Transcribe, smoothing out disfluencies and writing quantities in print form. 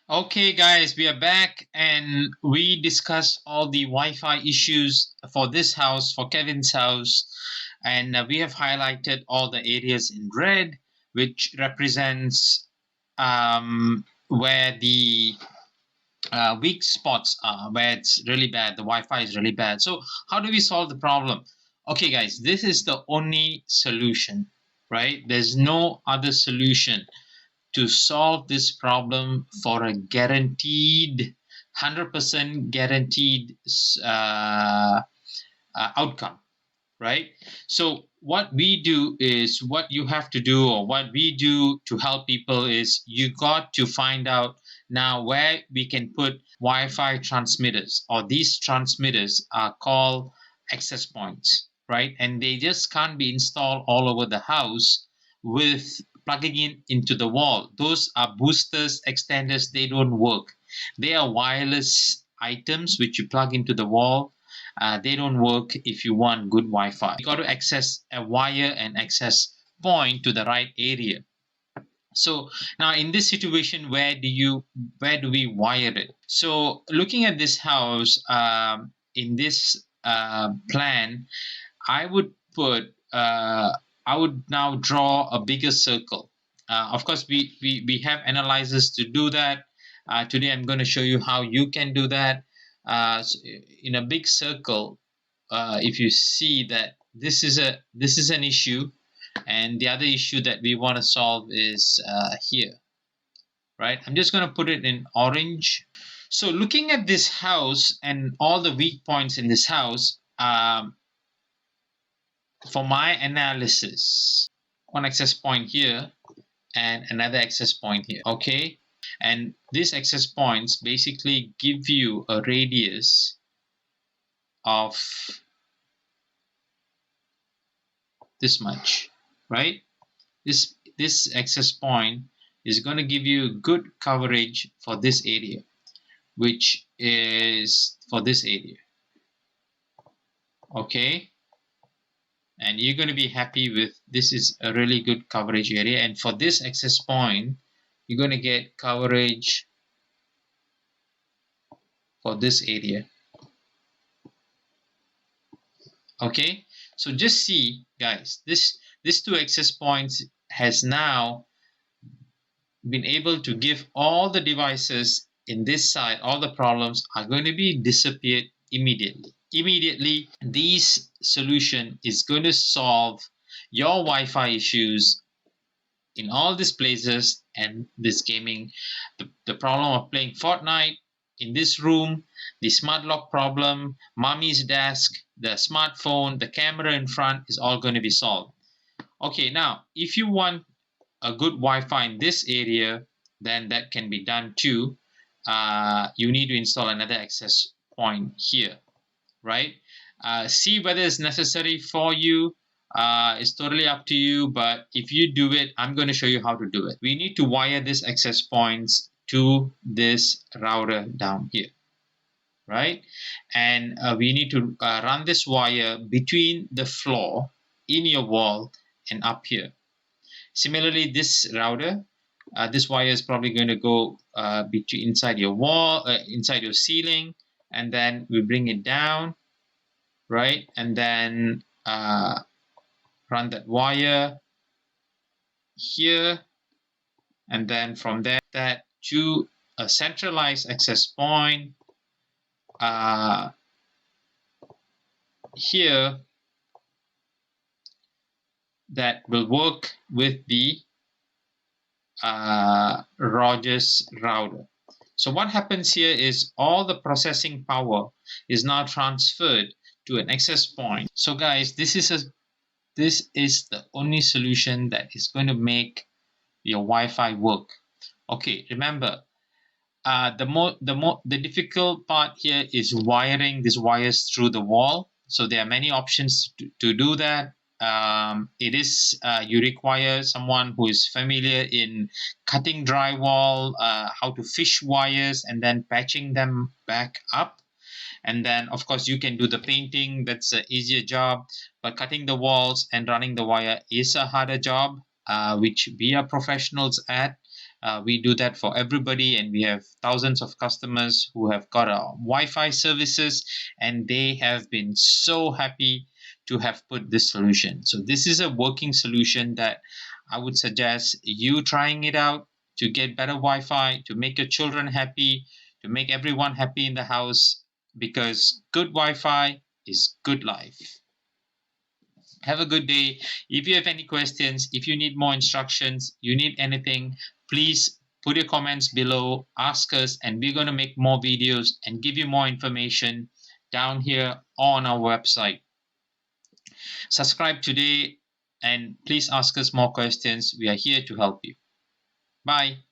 Okay, guys, we are back and we discussed all the Wi-Fi issues for this house, for Kevin's house, and we have highlighted all the areas in red, which represents where the weak spots are, where it's really bad, the Wi-Fi is really bad. So, how do we solve the problem? Okay, guys, this is the only solution, right? There's no other solution to solve this problem for a guaranteed 100% guaranteed outcome, right? So what we do is, what you have to do, or what we do to help people, is you got to find out now where we can put Wi-Fi transmitters, or these transmitters are called access points, right? And they just can't be installed all over the house with plugging in into the wall. Those are boosters, extenders, they don't work. They are wireless items which you plug into the wall. They don't work if you want good Wi-Fi. You got to access a wire and access point to the right area. So now in this situation, where do we wire it? So looking at this house, in this plan, I would put I would now draw a bigger circle. Of course, we have analyzers to do that. Today I'm going to show you how you can do that. In a big circle, if you see that this is an issue, and the other issue that we want to solve is here, right? I'm just going to put it in orange. So looking at this house and all the weak points in this house, for my analysis, one access point here and another access point here, okay? And these access points basically give you a radius of this much, right? This access point is going to give you good coverage for this area, which is for this area, okay? And you're going to be happy with this. Is a really good coverage area, and for this access point you're going to get coverage for this area, okay? So just see, guys, this two access points has now been able to give all the devices in this side, all the problems are going to be disappeared immediately. This solution is going to solve your Wi-Fi issues in all these places, and this gaming, the problem of playing Fortnite in this room, the smart lock problem, mommy's desk, the smartphone, the camera in front, is all going to be solved. Okay, now if you want a good Wi-Fi in this area, then that can be done too. You need to install another access point here, right? See whether it's necessary for you. It's totally up to you, but if you do it, I'm going to show you how to do it. We need to wire this access points to this router down here, right? And we need to run this wire between the floor in your wall and up here. Similarly, this router, this wire is probably going to go between inside your wall, inside your ceiling, and then we bring it down, right? And then run that wire here, and then from there that to a centralized access point here that will work with the Rogers router. So what happens here is all the processing power is now transferred to an access point. So guys, this is the only solution that is going to make your Wi-Fi work. Okay, remember, the difficult part here is wiring these wires through the wall. So there are many options to do that. It is you require someone who is familiar in cutting drywall, how to fish wires and then patching them back up. And then of course you can do the painting, that's an easier job, but cutting the walls and running the wire is a harder job, which we are professionals at. We do that for everybody, and we have thousands of customers who have got our Wi-Fi services, and they have been so happy to have put this solution. So this is a working solution that I would suggest you trying it out to get better Wi-Fi, to make your children happy, to make everyone happy in the house, because good Wi-Fi is good life. Have a good day. If you have any questions, if you need more instructions, you need anything, please put your comments below, ask us, and we're going to make more videos and give you more information down here on our website. Subscribe today and please ask us more questions. We are here to help you. Bye.